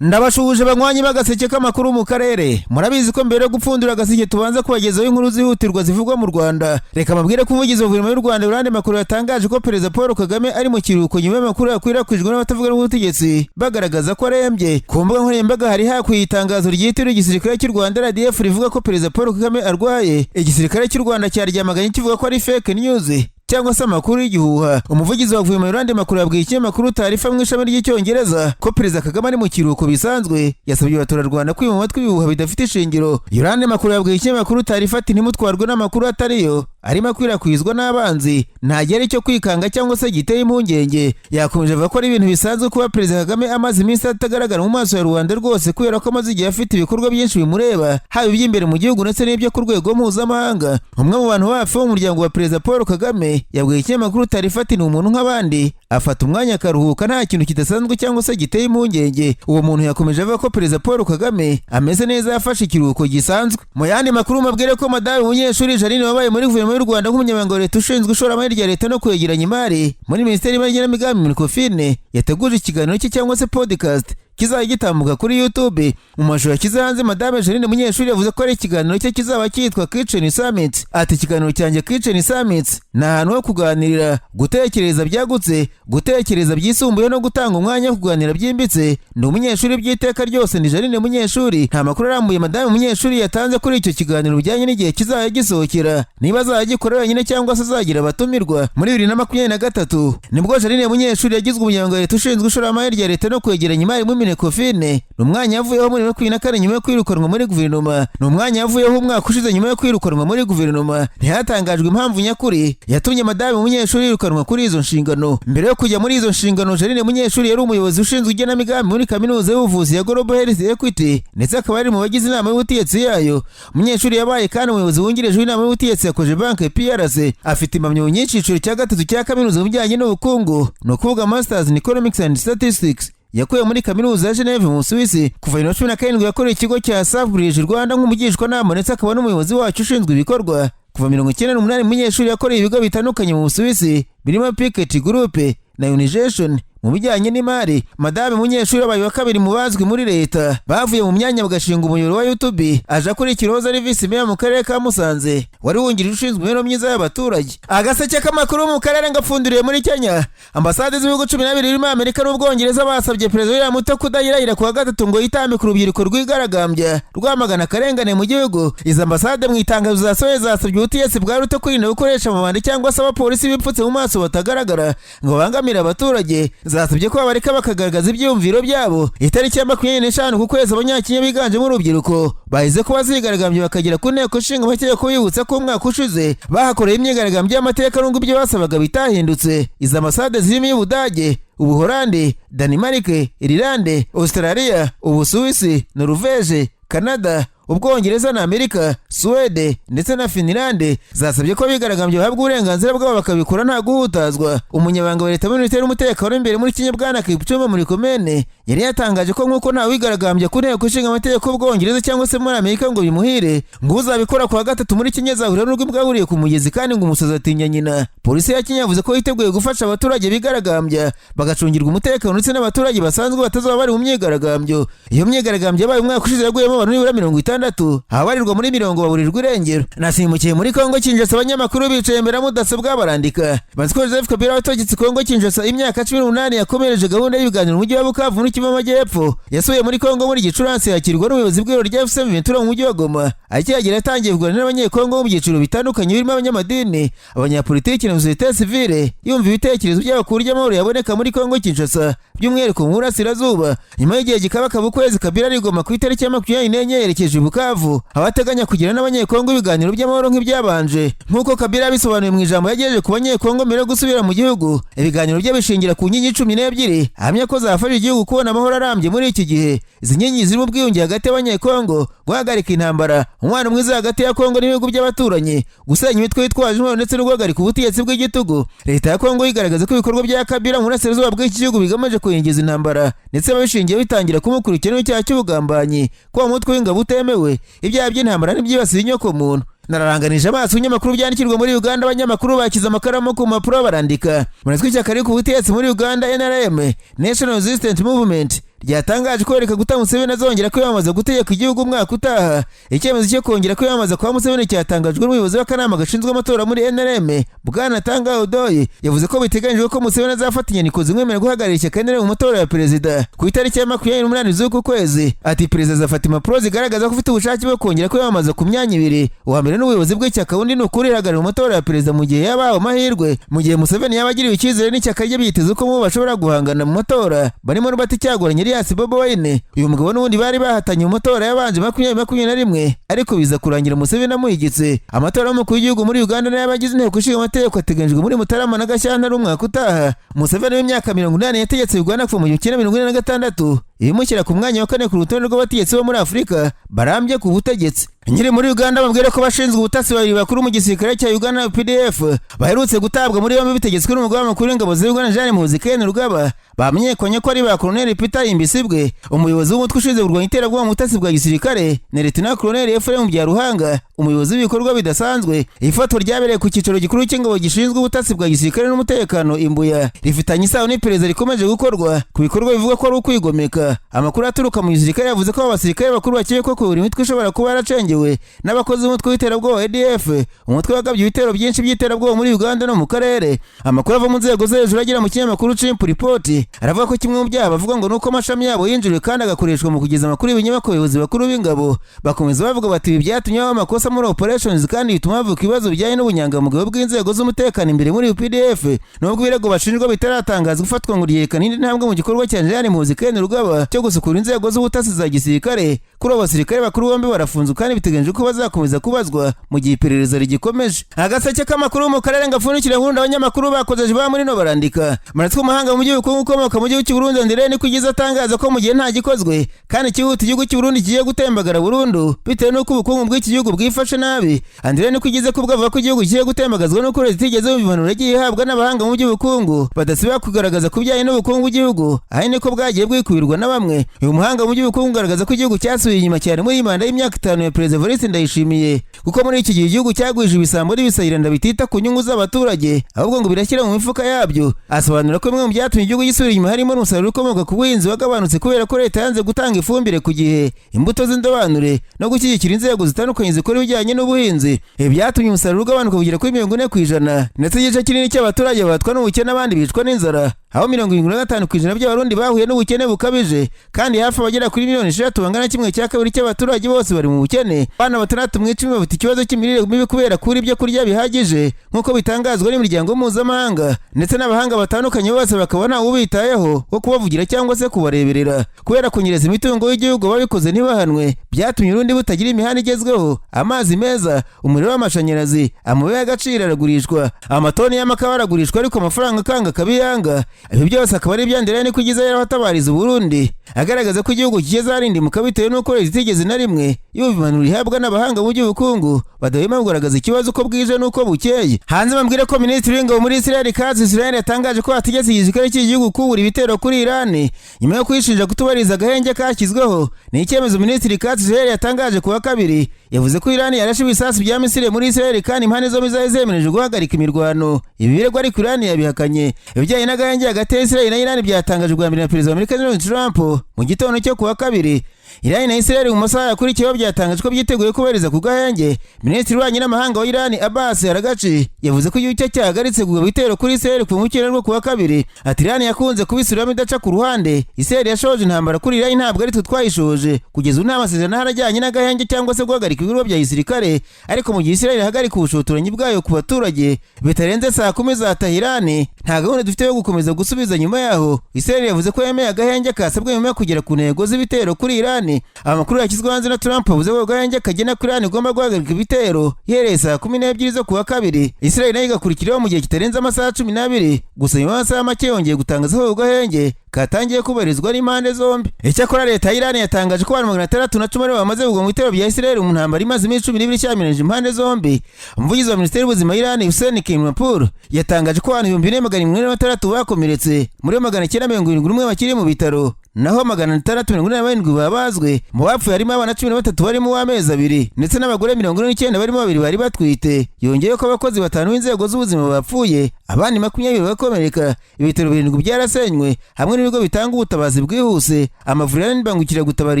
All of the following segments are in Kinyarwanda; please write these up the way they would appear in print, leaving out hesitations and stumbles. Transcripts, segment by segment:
Ndabashuje banywanyi b'Agaseke k'amakuru mu karere. Murabizi ko mbere yo gupfundura Agaseke tubanza kubagezaho inkuru zihutirwa zivugwa mu Rwanda. Reka mabwire ko umuvugizi wa Guverinoma y'u Rwanda Yolande Makolo yatangaje ko Perezida Paul Kagame ari mu kiruhuko nyuma y'amakuru yakwirakwijwe n'abatavuga n'ubutegetsi bagaragaza ko arembye. Ku mbuga nkoranyambaga hari hakwiye itangazo ryitiriwe igisirikare cy'u Rwanda RDF rivuga ko Perezida Paul Kagame arwaye. Igisirikare cy'u Rwanda cyaryamaganye kivuga ko ari fake news cyangwa se amakuru y'igihuha. Umuvugizi wa Guverinoma Yolande Makolo yabwiye ikinyamakuru Taarifa mu ishami ry'icyongereza ko Perezida Kagame ari mu kiruhuko bisanzwe, yasabye abaturarwanda kwima amatwi ibihuha bidafite ishingiro. Yolande Makolo yabwiye ikinyamakuru Taarifa ati ntimutwarwe n'amakuru atariyo arimo akwirakwizwa n'abanzi, ntagera icyo kwikanga cyangwa se giteye impungenge. Yakomeje avuga ko ari ibintu bisanzwe kuba Perezida Kagame amaze iminsi atagaragara mu maso ya rubanda rwose kubera ko amaze igihe afite ibikorwa byinshi bimureba, haba iby'imbere mu gihugu ndetse n'ibyo ku rwego mpuzamahanga. Umwe mu bantu hafi b'umuryango wa Perezida Paul Kagame yabwiye ikinyamakuru Taarifa ati ni umuntu nk'abandi, afata umwanya akaruhuka nta kintu kidasanzwe cyangwa se giteye impungenge. Uwo muntu yakomeje avuga ko Perezida Paul Kagame ameze neza, yafashe ikiruhuko gisanzwe. Mu yandi makuru mabwire ko Madame umunyeshuri Jeanine wabaye muri Guverinoma y'u Rwanda nk'umunyamabanga wa leta ushinzwe ishoramari rya leta no kwegeranya imari muri Minisiteri y'Igenamigambi Minicofine yateguje ikiganiro cye cyangwa se podcast kizajya gitambuka kuri YouTube. Mu mashusho yashyize hanze Madame Jeanine umunyeshuri yavuze ko ari ikiganiro cye kizaba cyitwa Kitchen Summit. Ati ikiganiro cyanjye Kitchen Summit ni ahantu ho kuganirira, gutekereza byagutse, gutekereza byisumbuye no gutanga umwanya wo kuganira byimbitse. Ni umunyeshuri by'iteka ryose ni Jeanine umunyeshuri. Nta makuru arambuye Madame umunyeshuri yatanze kuri icyo kiganiro bijyanye n'igihe kizajya gisohokera, niba azajya gikora wenyine cyangwa se azagira abatumirwa. Muri 2023 nibwo Jeanine umunyeshuri yagizwe umunyamabanga wa leta ushinzwe ishoramari rya leta no kwegeranya imari muri Minicofine. Ni umwanya yavuyeho muri 2024 nyuma yo kwirukanwa muri Guverinoma. Ni umwanya yavuyeho umwaka ushize nyuma yo kwirukanwa muri Guverinoma. Ntihatangajwe impamvu nyakuri yatumye Madame umunyeshuri yirukanwa kuri izo nshingano. Mbere yo kujya muri izo nshingano, Jeanine umunyeshuri yari umuyobozi ushinzwe igenamigambi muri kaminuza y'ubuvuzi ya Global Health Equity ndetse akaba ari mu bagize inama y'ubutegetsi yayo. Umunyeshuri yabaye kandi umuyobozi wungirije w'inama y'ubutegetsi yakoje banke PRC. Afite impamyabumenyi y'iciciro cya gatatu cya kaminuza mu bijyanye n'ubukungu, ni ukuvuga Masters in Economics and Statistics, yakuye muri kaminuza ya Geneve mu Suisse. Kuva 2017 yakoreye ikigo cya Asaba Rwanda nk'umugishwanama ndetse akaba n'umuyobozi wacyo ushinzwe ibikorwa. Kuva 1998 umunyeshuri yakoreye ibigo bitandukanye mu Suisse birimo Piketty Group na Unigation mu bijyanye n'imari. Madame umunyeshuri wabaye wa kabiri mu bazwi muri leta bavuye mu myanya bagashinga umuyoboro wa YouTube, aje kuri Kiruhuko Visi Meya mu karere ka Musanze wari wungirije ushinzwe imibereho myiza y'abaturage. Agaseke k'amakuru mu karere ngapfunduriye muri Kenya. Ambasade z'ibihugu 12 birimo Amerika n'Ubwongereza basabye Perezida muto kudahirahira kuwa Gatatu ngo yitambe ku rubyiruko rwigaragambya rwamagana akarengane mu gihugu. Izo ambasade mu itangazo zasohoye zasabye ubutegetsi bwa Ruto kwirinda gukoresha amabandi cyangwa se abapolisi bipfutse mu maso batagaragara ngo bangamire abaturage. Zasabye ko babareka bakagaragaza ibyumviro byabo. Itariki ya 25 ku kwezi abanyakenya biganjemo urubyiruko bahize ko bazigaragambye bakagera ku nteko ishinga amategeko bibutsa ko umwaka ushize bahakoreye imyigaragambyo y'amateka n'ubwo ibyo basabaga bitahindutse. Izo ambasade zirimo y'Ubudage, Ubuholandi, Danimarike, Irlande, Australia, Ubusuwisi, Noruveje, Canada, Ubwongereza na Amerika, Suwede ndetse na Finland zasabye ko bigaragambye bahabwa uburenganzira bwabo bakabikora nta guhutazwa. Umunyabanga wa leta muri Minisiteri y'Umutekano imbere muri Kenya Bwana Kipchumba muri Komene yari yatangaje ko nk'uko nta wigaragambye ku nteko ishinga amategeko y'Ubwongereza cyangwa se muri Amerika ngo bimuhire, ngo uzabikora kuwa Gatatu muri Kenya azahurira n'urwo bwahuriye ku mugezi kandi ngo umusazi atinya nyina. Polisi ya Kenya yavuze ko yiteguye gufasha abaturage bigaragambya bagacungirwa umutekano ndetse n'abaturage basanzwe batazaba bari mu myigaragambyo. Iyo myigaragambyo yabaye umwaka ushize yaguyemo abantu nibura 50, habarirwa muri 70 baburirwa irengero. Nasimukiye muri Kongo Kinshasa abanyamakuru bicaye imbere mudasobwa barandika. Baziko Joseph Kabila wategetse Kongo Kinshasa imyaka 18 yakomereje gahunda y'ibiganiro mu mujyi wa Bukavu muri Kivu Amajyepfo. Yasubiye muri Kongo muri Gicurasi yakirwa n'ubuyobozi bw'iro rya FC Ventura mu mujyi wa Goma. Akiyagira atangiye kuganira n'abanyekongo mu byiciro bitandukanye birimo abanyamadini, abanyapolitiki na societe civile, yumva ibitekerezo by'abakuru y'amahoro yaboneka muri Kongo Kinshasa by'umwihariko mu Burasirazuba. Nyuma y'igihe gikabakaba ukwezi Kabila ari Goma ku itariki ya 24 yerekeje Bukavu, abateganya kugira n'abanyekongo ibiganiro by'amahoro nk'ibyabanje. Nk'uko Kabila bisobanuye mu ijambo yagejeje ku banyekongo mbere yo gusubira mu gihugu, ibiganiro bye bishingira ku nkingi 12 ahamya ko zafasha igihugu kubona amahoro arambye muri iki gihe. Izi nkingi zirimo ubwiyunge hagati y'abanyekongo, guhagarika intambara, umwana mwiza hagati ya Kongo n'ibihugu by'abaturanyi, gusenya imitwe yitwaje intwaro ndetse no guhagarika ubutegetsi bw'igitugu. Leta ya Kongo yigaragaza ko ibikorwa bya Kabila mu Burasirazuba bw'iki gihugu bigamije kuyengiza intambara ndetse babishingiye bitangira kumukurikirana icyaha cy'ubugambanyi ko umutwe w'ingabo utemewe, ibyaha by'intambara n'ibyibasiye inyoko muntu. Nararanganije amaso ibinyamakuru byandikirwa muri Uganda. Abanyamakuru bakiza amakaramu ku mpapuro barandika. Muratwe ishyaka riri ku butegetsi muri Uganda NRM, National Resistance Movement, ryatangaje ko reka guta Museveni azongera kwiyamamaza gutegeka igihugu umwaka utaha. Icyemezo cyo kongera kwiyamamaza kwa Museveni cyatangajwe n'umuyobozi w'akanama gashinzwe amatora muri NRM Bwana Tanga Odoye. Yavuze ko biteganyijwe ko Museveni azafata inyandiko zimwemerera guhagararira ishyaka NRM mu matora ya perezida ku itariki ya 28 z'uku kwezi. Ati perezida azafata impapuro zigaragaza ko ufite ubushake bwo kongera kwiyamamaza ku myanya ibiri. Uwa mbere n'ubuyobozi bw'ishyaka, undi ni ukuri ihagararira mu matora ya perezida mu gihe yabaho amahirwe. Mu gihe Museveni yaba agiriwe icyizere n'ishyaka rye, byiteze ko mu bashobora guhangana mu matora barimo Robert Cyagoranye Elias Bobo Wine. Uyu mugabo n'ubundi bari bahatanye mu matora yabanje 2021 ariko biza kurangira Museveni amuhigitse. Amatora y'umukuru w'igihugu muri Uganda n'abagize inteko ishinga amategeko ateganyijwe muri Mutarama na Gashyantare umwaka utaha. Museveni w'imyaka 80 yategetse Uganda kuva mu 1946 ibimushyira ku mwanya wa 4 ku rutonde rw'abategetsi bo muri Afurika barambye ku butegetsi. Nyiri muri Uganda bambwira ko bashinzwe ubutasi babiri bakuru mu gisirikare cya Uganda PDF baherutse gutabwa muri yombi bitegetswe n'umugaba mukuru w'ingabo za Uganda Jean Muzikene Rugaba. Bamenyekanye ko ari ba Colonel Peter Imbisibwe, umuyobozi w'umutwe ushinzwe kurwanya iterabwoba mu butasi bwa gisirikare, na Lieutenant Colonel Ephraim Byaruhanga, umuyobozi w'ibikorwa bidasanzwe. Ifatwa ryabereye ku cyicaro gikuru cy'ingabo gishinzwe ubutasi bwa gisirikare n'umutekano Imbuya, rifitanye isano n'iperereza rikomeje gukorwa ku bikorwa bivuga ko ari ukwigomeka. Amakuru aturuka mu gisirikare yavuze ko abasirikare bakuru bakekwa ko buri mitwe ishobora kuba yaracengewe n'abakozi b'umutwe w'iterabwoba ADF, umutwe wagabye ibitero byinshi by'iterabwoba muri Uganda no mu karere. Amakuru ava mu nzego zo hejuru agera mu kinyamakuru Chimp Report aravuga ko kimwe mu byaha bavuga ngo nuko amashami yabo yinjiriwe kandi agakoreshwa mu kugeza amakuru y'ibinyamakuru abayobozi bakuru b'ingabo. Bakomeza bavuga bati ibi byatumye haba amakosa muri operations kandi bituma havuka ibibazo bijyanye n'ubunyangamugayo bw'inzego z'umutekano imbere muri UPDF. Nubwo ibirego bashinjwa bitaratangazwa gufatwa ngo ryerekane indi ntambwe mu gikorwa cya Jean Muzikene Rugaba cyo gusukura inzego z'ubutasi za gisirikare. Kuri abasirikare bakuru bombi barafunzwe kandi biteganyijwe ko bazakomeza kubazwa mu gihe iperereza rigikomeje. Agaseke k'amakuru mu karere ngapfunikira nkuru abanyamakuru bakozeje ba muri no barandika. Maratswe umuhanga mu gihugu ukomoka mu gihugu cy'u Burundi Andreni kugiza atangaza ko mu gihe nta gikozwe kandi kihuta igihugu cy'u Burundi kigiye gutembagara burundu bitewe n'uko ubukungu bw'iki gihugu bwifashe nabi. Andreni kugize ko bwavuga ko igihugu kigiye gutembagazwa n'uko leta itigeze mu bimanuro yagiye ihabwa n'abahanga mu by'ubukungu badasiba kugaragaza ku bijyanye n'ubukungu bw'igihugu, aho niko bwagiye bwikubirwa na bamwe. Uyu muhanga mu by'ubukungu agaragaza ko igihugu cyasubiye inyuma cyane muri manda y'imyaka 5 ya Perezida Evariste Ndayishimiye, kuko muri iki gihe igihugu cyagwije ibisambo n'ibisahiranda bitita ku nyungu z'abaturage ahubwo ngo birashyira mu mifuka yabyo. Asobanura ko bimwe mu byatumye igihugu gisubira inyuma harimo umusaruro ukomoka ku buhinzi wagabanutse kubera ko leta yanze gutanga ifumbire ku gihe, imbuto z'indobanure no gushyigikira inzego zitandukanye zikora ibijyanye n'ubuhinzi. Ibi byatumye umusaruro ugabanuka kugera kuri 40% ndetse igice kinini cy'abaturage batwa n'ubukene abandi bicwa n'inzara, aho 75% by'abarundi bahuye n'ubukene bukabije kandi hafi abagera kuri 6 bangana kimwe cya kabiri cy'abaturage bose bari mu bukene. Abana 6 mu 10 bafite ikibazo cy'imirire mibi kubera kuri ibyo kurya bihagije nk'uko bitangazwa n'imiryango mpuzamahanga, ndetse n'abahanga batandukanye bose bakabona ubitayeho wo kubavugira cyangwa se kubareberera. Kubera kunyereza imitungo y'igihugu babikoze ntibahanwe byatumye urundi butagira imihanda igezweho, amazi meza, umuriro w'amashanyarazi, amabuye y'agaciro aragurishwa, amatoni y'amakara aragurishwa ariko amafaranga akanga kabiyanga. Ibi byose akaba ari byandera kugiza yarabatabariza Burundi, agaragaza ko igihugu kigeze arindimuka bitewe n'uko leta itigeze na rimwe y'ubimanuro ihabwa n'abahanga mu by'ubukungu badahwema kugaragaza ikibazo uko bwije n'uko bukeye. Hanze bambwire ko Minisitiri w'Ingabo muri Israel yatangaje ko hategetse igisirikare cy'igihugu kubura ibitero kuri Iran nyuma yo kwishinja kutubariza agahenge kashyizweho. Ni icyemezo Minisitiri Israel yatangaje kuwa kabiri. Yavuze ko Iran yarashe ibisasu bya misile muri Israel kandi impande zombi zari zemereje guhagarika imirwano. Ibi birego ariko Iran yabihakanye. Ibijyanye n'agahenge hagati ya Israel na Iran byatangajwe bwa mbere na Perezida wa Amerika Donald Trump mu gitondo cyo kuwa kabiri. Iran na Israel mu masaha yakurikiyeho byatangajwe ko byiteguye kubahiriza ku gahenge. Minisitiri w'Ububanyi n'Amahanga wa Iran Abbas Aragachi yavuze ko igihugu cye cyahagaritse kugaba ibitero kuri Israel ku mukino rwo kuwa kabiri. Ati Iran yakunze kubisubiramo idaca ku ruhande. Israel yashoje intambara kuri Iran, ntabwo ari twe twayishoje. Kugeza ubu nta masezerano harajyanye n'agahenge cyangwa se guhagarika ibikorwa bya gisirikare, ariko mu gihe Israel ihagarika ubushotoranyi bwayo ku baturage bitarenze saa 10 za Tahirani, nta gahunda dufite yo gukomeza gusubiza nyuma yaho. Israel yavuze ko yemeye agahenge kasabwe nyuma yo kugera ku ntego z'ibitero kuri Iran. Amakuru yashyizwe hanze na Trump avuze ko agahenge kagena kuri Iran igomba guhagarika ibitero ihereye saa 12 zo kuwa kabiri. Israel nayo igakurikiraho mu gihe kitarenze amasaha 12, gusa nyuma y'amasaha make yongeye gutangaza ko agahenge katangiye kubarizwa n'impande zombi. Icyakora leta ya Iran yatangaje ko abantu 610 bamaze kugwa mu bitero bya Israel mu ntambara imaze iminsi 12 cyamirije impande zombi. Umuvugizi wa Minisiteri y'Ubuzima Iran Hussein Kimapur yatangaje ko abantu 2486 bakomeretse muri 971 bakiri mu bitaro naho 647 babazwe. Mu bapfuye harimo abana 13 barimo w'amezi 2 ndetse n'abagore 49 barimo 2 bari batwite. Yongeyeho ko abakozi 5 b'inzego z'ubuzima bapfuye, abandi 20 bakomereka. Ibitaro 7 byarasenywe hamwe n'ibigo bitanga ubutabazi bwihuse. Amavuriro n'ibangukira gutabara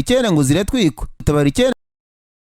9 ngo ziratwikwa.